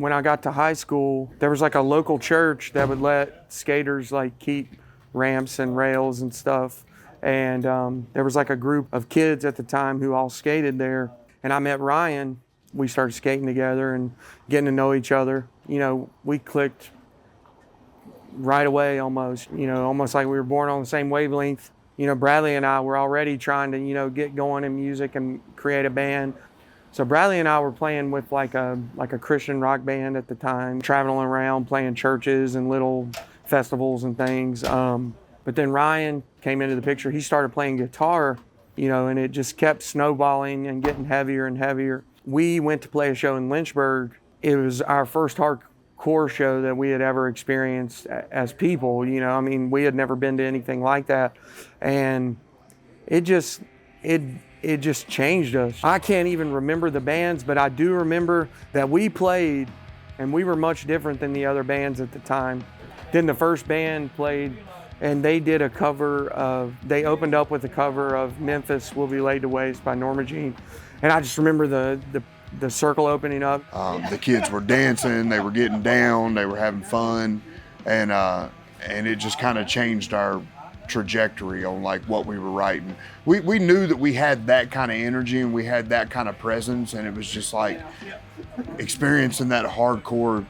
when I got to high school, there was like a local church that would let skaters like keep ramps and rails and stuff. And there was like a group of kids at the time who all skated there. And I met Ryan. We started skating together and getting to know each other. You know, we clicked right away almost, you know, almost like we were born on the same wavelength. You know, Bradley and I were already trying to, you know, get going in music and create a band. So Bradley and I were playing with like a Christian rock band at the time, traveling around playing churches and little festivals and things. But then Ryan came into the picture. He started playing guitar, you know, and it just kept snowballing and getting heavier and heavier. We went to play a show in Lynchburg. It was our first hardcore show that we had ever experienced as people, you know. I mean, we had never been to anything like that. And it just changed us. I can't even remember the bands, but I do remember that we played and we were much different than the other bands at the time. Then the first band played and they did a cover of, they opened up with a cover of Memphis Will Be Laid to Waste by Norma Jean. And I just remember the circle opening up. The kids were dancing, they were getting down, they were having fun, and it just kind of changed our trajectory on like what we were writing. We knew that we had that kind of energy and we had that kind of presence, and it was just like experiencing that hardcore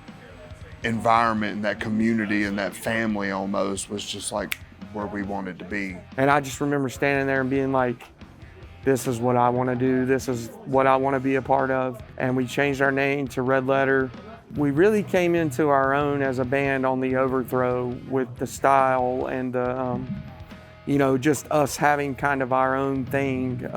environment and that community and that family almost was just like where we wanted to be. And I just remember standing there and being like, this is what I want to do. This is what I want to be a part of. And we changed our name to Red Letter. We really came into our own as a band on the Overthrow with the style and the, you know, just us having kind of our own thing.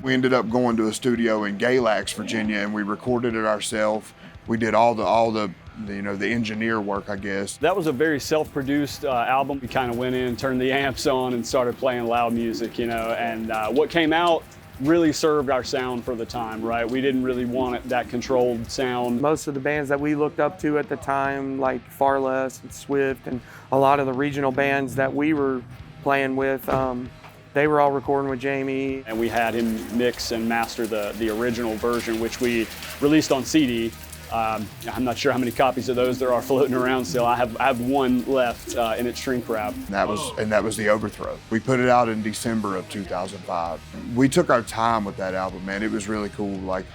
We ended up going to a studio in Galax, Virginia, and we recorded it ourselves. We did all the you know, the engineer work, I guess. That was a very self-produced album. We kind of went in, turned the amps on, and started playing loud music, you know, and what came out really served our sound for the time, right? We didn't really want that controlled sound. Most of the bands that we looked up to at the time, like Far Less and Swift, and a lot of the regional bands that we were playing with, they were all recording with Jamie. And we had him mix and master the original version, which we released on CD. I'm not sure how many copies of those there are floating around still. I have one left in its shrink wrap. And that was the Overthrow. We put it out in December of 2005. We took our time with that album, man. It was really cool, like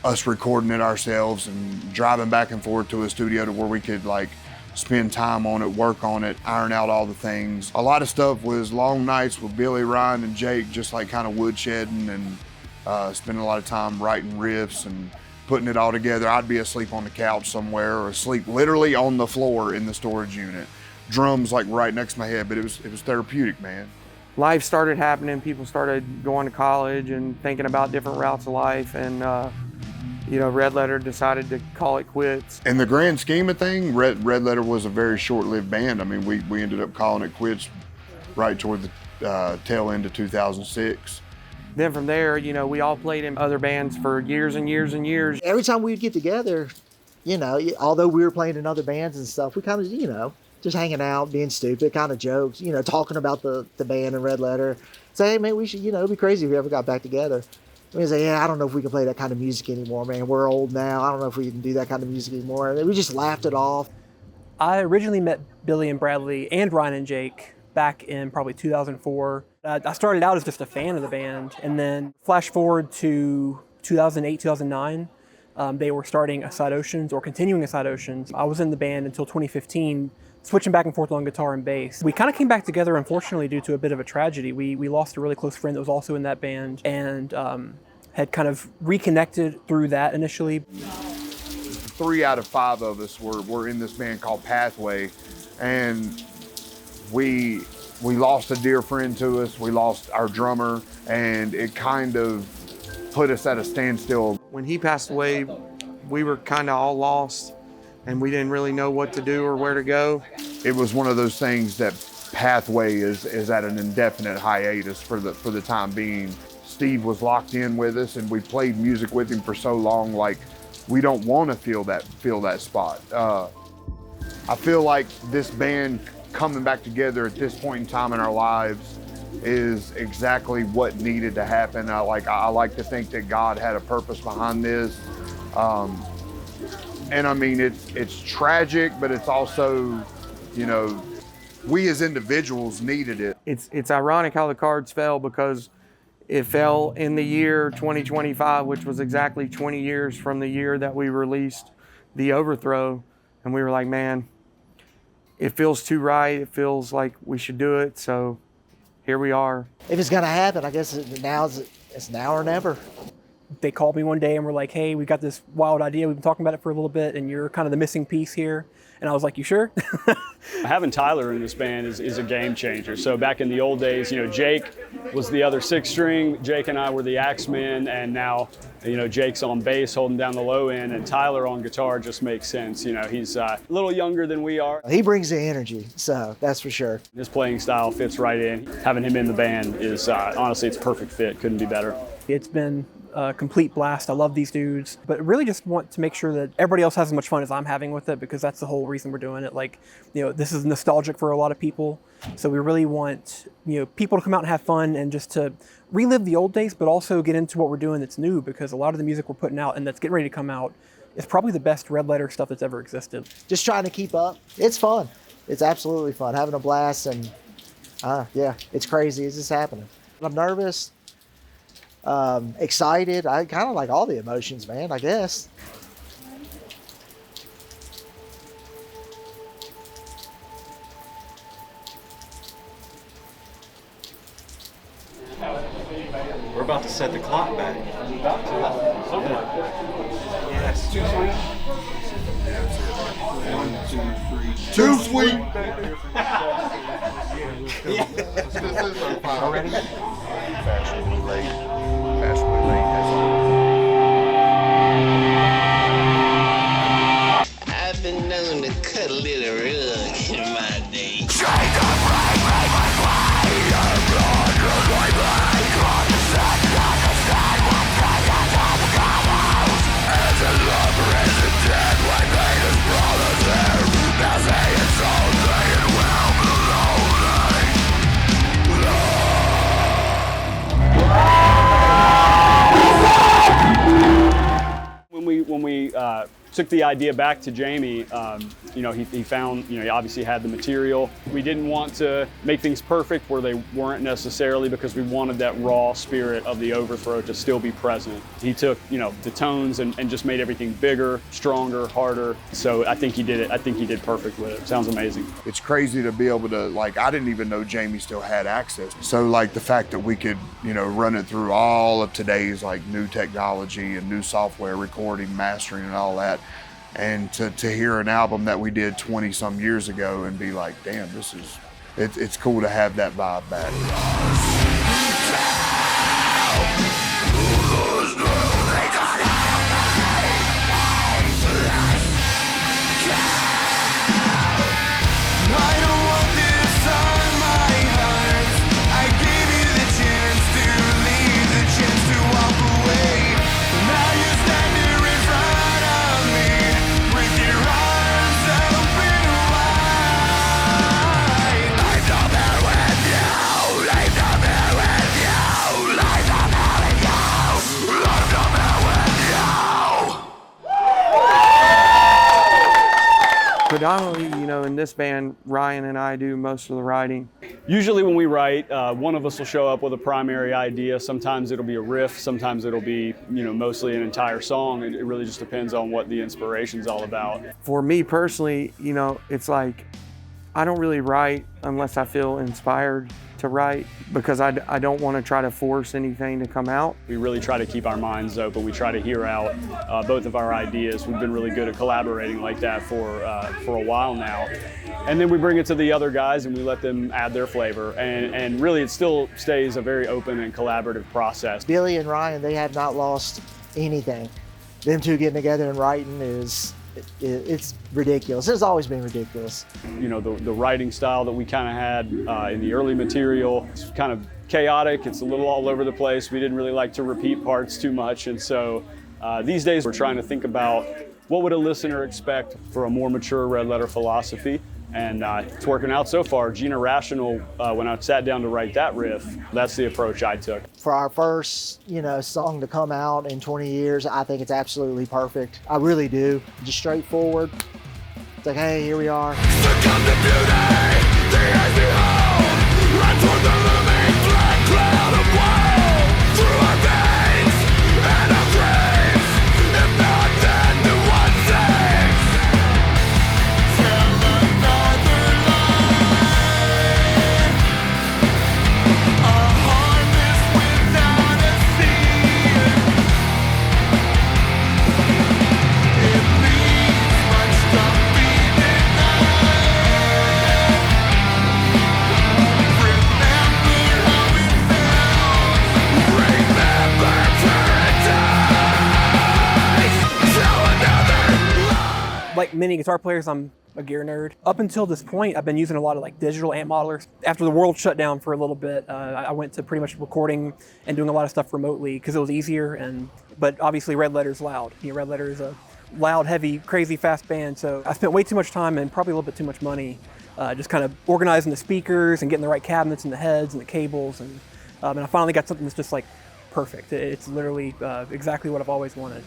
us recording it ourselves and driving back and forth to a studio to where we could like spend time on it, work on it, iron out all the things. A lot of stuff was long nights with Billy, Ryan, and Jake, just like kind of woodshedding and spending a lot of time writing riffs and putting it all together. I'd be asleep on the couch somewhere or asleep literally on the floor in the storage unit. Drums like right next to my head, but it was therapeutic, man. Life started happening. People started going to college and thinking about different routes of life, and you know, Red Letter decided to call it quits. In the grand scheme of things, Red Letter was a very short-lived band. I mean, we ended up calling it quits right toward the tail end of 2006. Then from there, you know, we all played in other bands for years and years and years. Every time we'd get together, you know, although we were playing in other bands and stuff, we kind of, you know, just hanging out, being stupid, kind of jokes, you know, talking about the band and Red Letter. Say, hey, man, we should, you know, it'd be crazy if we ever got back together. We say, yeah, I don't know if we can play that kind of music anymore, man. We're old now. I don't know if we can do that kind of music anymore. And we just laughed it off. I originally met Billy and Bradley and Ryan and Jake back in probably 2004. I started out as just a fan of the band, and then flash forward to 2008, 2009, they were starting Aside Oceans or continuing Aside Oceans. I was in the band until 2015, switching back and forth on guitar and bass. We kind of came back together, unfortunately, due to a bit of a tragedy. We lost a really close friend that was also in that band, and had kind of reconnected through that initially. 3 out of 5 of us were in this band called Pathway, and we lost a dear friend to us. We lost our drummer, and it kind of put us at a standstill. When he passed away, we were kind of all lost, and we didn't really know what to do or where to go. It was one of those things that Pathway is at an indefinite hiatus for the time being. Steve was locked in with us, and we played music with him for so long, like we don't want to fill that spot. I feel like this band coming back together at this point in time in our lives is exactly what needed to happen. I like to think that God had a purpose behind this. And I mean, it's tragic, but it's also, you know, we as individuals needed it. It's ironic how the cards fell, because it fell in the year 2025, which was exactly 20 years from the year that we released the Overthrow. And we were like, man, it feels too right. It feels like we should do it. So here we are. If it's gonna happen, I guess it's now or never. They called me one day and were like, hey, we got this wild idea. We've been talking about it for a little bit, and you're kind of the missing piece here. And I was like, you sure? Having Tyler in this band is a game changer. So back in the old days, you know, Jake was the other 6 string. Jake and I were the axemen, and now, you know, Jake's on bass holding down the low end, and Tyler on guitar just makes sense. You know, he's a little younger than we are. He brings the energy, so that's for sure. His playing style fits right in. Having him in the band is, honestly, it's a perfect fit. Couldn't be better. It's been a complete blast. I love these dudes, but really just want to make sure that everybody else has as much fun as I'm having with it, because that's the whole reason we're doing it. Like, you know, this is nostalgic for a lot of people. So we really want, you know, people to come out and have fun and just to relive the old days, but also get into what we're doing that's new, because a lot of the music we're putting out and that's getting ready to come out is probably the best Red Letter stuff that's ever existed. Just trying to keep up. It's fun. It's absolutely fun. Having a blast, and yeah, it's crazy. It's just happening. I'm nervous. Excited. I kind of like all the emotions, man, I guess. We're about to set the clock back. Yes. Too sweet. Already? Fashionably late. Fashionably late. I've been known to cut a little rug in my day. When we took the idea back to Jamie, you know, he found, you know, he obviously had the material. We didn't want to make things perfect where they weren't necessarily, because we wanted that raw spirit of the Overthrow to still be present. He took, you know, the tones and just made everything bigger, stronger, harder. So I think he did it. I think he did perfect with it. Sounds amazing. It's crazy to be able to, like, I didn't even know Jamie still had access. So, like, the fact that we could, you know, run it through all of today's, like, new technology and new software, recording, mastering, and all that, and to hear an album that we did 20 some years ago and be like, damn, it's cool to have that vibe back. Predominantly, you know, in this band, Ryan and I do most of the writing. Usually when we write, one of us will show up with a primary idea. Sometimes it'll be a riff, sometimes it'll be, you know, mostly an entire song. It really just depends on what the inspiration's all about. For me personally, you know, it's like, I don't really write unless I feel inspired to write, because I don't want to try to force anything to come out. We really try to keep our minds open. We try to hear out both of our ideas. We've been really good at collaborating like that for a while now. And then we bring it to the other guys and we let them add their flavor. And really it still stays a very open and collaborative process. Billy and Ryan, they have not lost anything. Them two getting together and writing it's ridiculous. It's always been ridiculous. You know, the writing style that we kind of had in the early material, it's kind of chaotic. It's a little all over the place. We didn't really like to repeat parts too much. And so these days we're trying to think about what would a listener expect for a more mature Red Letter philosophy. And it's working out so far. Gina Rational, when I sat down to write that riff, that's the approach I took. For our first, song to come out in 20 years, I think it's absolutely perfect. I really do. Just straightforward. It's like, hey, here we are. Like many guitar players, I'm a gear nerd. Up until this point, I've been using a lot of like digital amp modelers. After the world shut down for a little bit, I went to pretty much recording and doing a lot of stuff remotely because it was easier. But obviously, Red Letter's loud. Red Letter is a loud, heavy, crazy, fast band. So I spent way too much time and probably a little bit too much money just kind of organizing the speakers and getting the right cabinets and the heads and the cables. And I finally got something that's just like perfect. It's literally exactly what I've always wanted.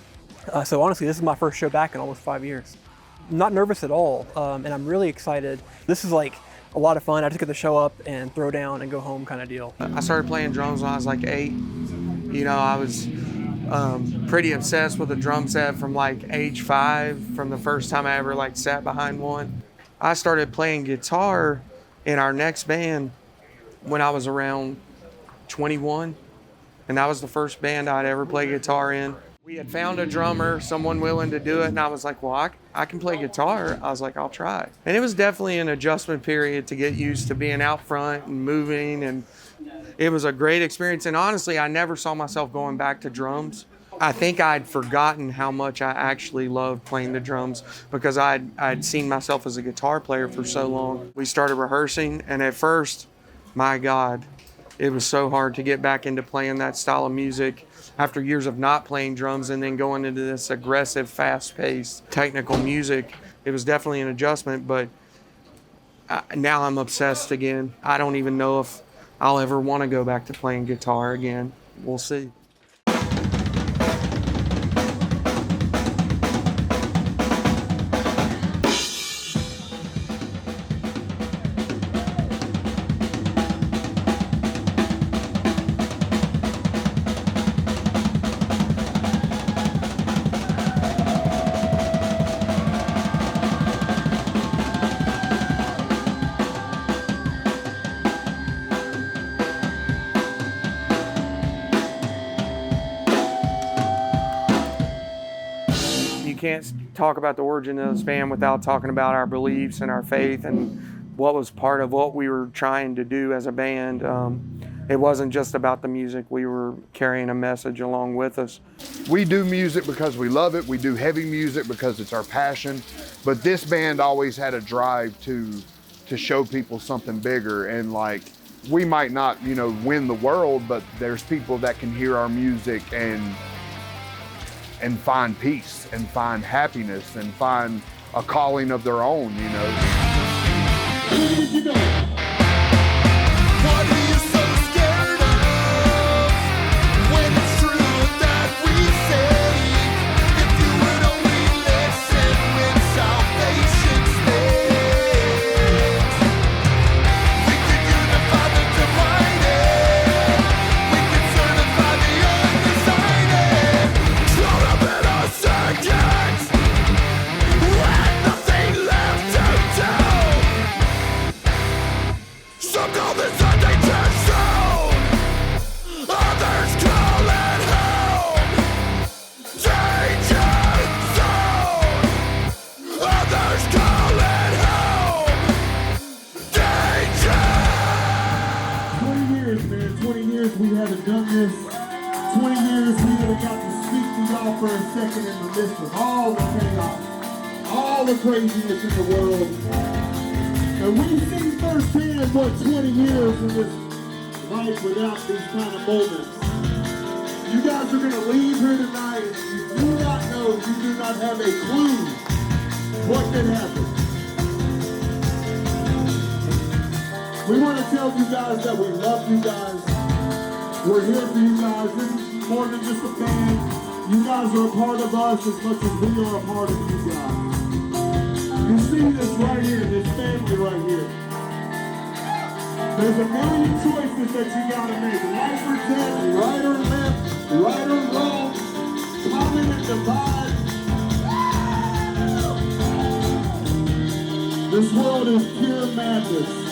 So honestly, this is my first show back in almost 5 years. Not nervous at all, and I'm really excited. This is like a lot of fun. I just get to show up and throw down and go home kind of deal. I started playing drums when I was like 8. I was pretty obsessed with a drum set from like age 5, from the first time I ever like sat behind one. I started playing guitar in our next band when I was around 21, and that was the first band I'd ever played guitar in. We had found a drummer, someone willing to do it, and I was like, well, I can play guitar. I was like, I'll try. And it was definitely an adjustment period to get used to being out front and moving, and it was a great experience. And honestly, I never saw myself going back to drums. I think I'd forgotten how much I actually loved playing the drums because I'd seen myself as a guitar player for so long. We started rehearsing, and at first, my God, it was so hard to get back into playing that style of music after years of not playing drums and then going into this aggressive, fast-paced, technical music. It was definitely an adjustment, but now I'm obsessed again. I don't even know if I'll ever want to go back to playing guitar again. We'll see. You can't talk about the origin of this band without talking about our beliefs and our faith and what was part of what we were trying to do as a band. It wasn't just about the music. We were carrying a message along with us. We do music because we love it. We do heavy music because it's our passion. But this band always had a drive to show people something bigger. And like, we might not, win the world, but there's people that can hear our music and find peace and find happiness and find a calling of their own, What are you so scared of when it's true that we say? If you would only listen when salvation stays, we could unify the divided, we could certify the undecided, draw up in our seconds, with nothing left to do. Some call this Sunday church zone, others call it home. Danger zone, others call it home. Danger. 20 years, man. 20 years we haven't done this. 20 years we haven't got to speak to y'all for a second in the midst of all the chaos, all the craziness in the world. And we've seen firsthand what 20 years in this life without these kind of moments. You guys are going to leave here tonight and you do not know, you do not have a clue what could happen. We want to tell you guys that we love you guys. We're here for you guys. This is more than just a band. You guys are a part of us as much as we are a part of you guys. You see this right here, this family right here. There's a million choices that you gotta make. Right or left, right or left, right or wrong. Comment and divide. This world is pure madness.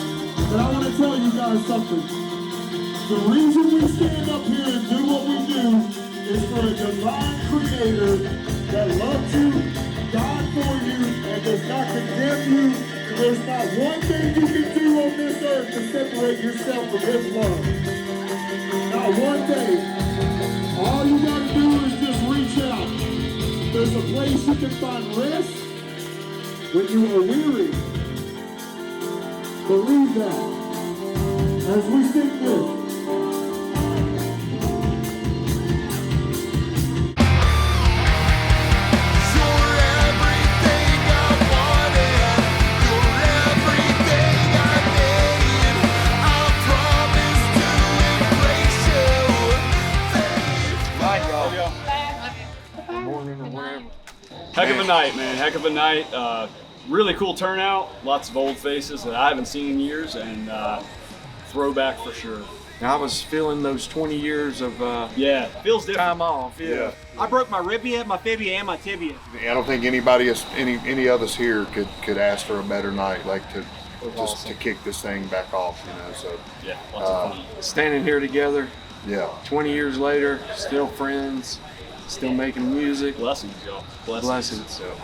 But I want to tell you guys something. The reason we stand up here and do what we do is for a divine creator that loves you, died for you, and does not condemn you. There's not one thing you can do on this earth to separate yourself from his love. Not one thing. All you gotta do is just reach out. There's a place you can find rest when you are weary. Believe that. As we sing this. Heck of a night, man. Heck of a night. Really cool turnout. Lots of old faces that I haven't seen in years, and throwback for sure. I was feeling those 20 years of Yeah, feels different. time off. Yeah. I broke my ribia, my fibia, and my tibia. I don't think anybody, any of us here could ask for a better night, like to just to kick this thing back off, you know. So Yeah, lots of fun. Standing here together, yeah. 20 years later, still friends, still making music. Blessings, y'all. Blessings. Blessings. So.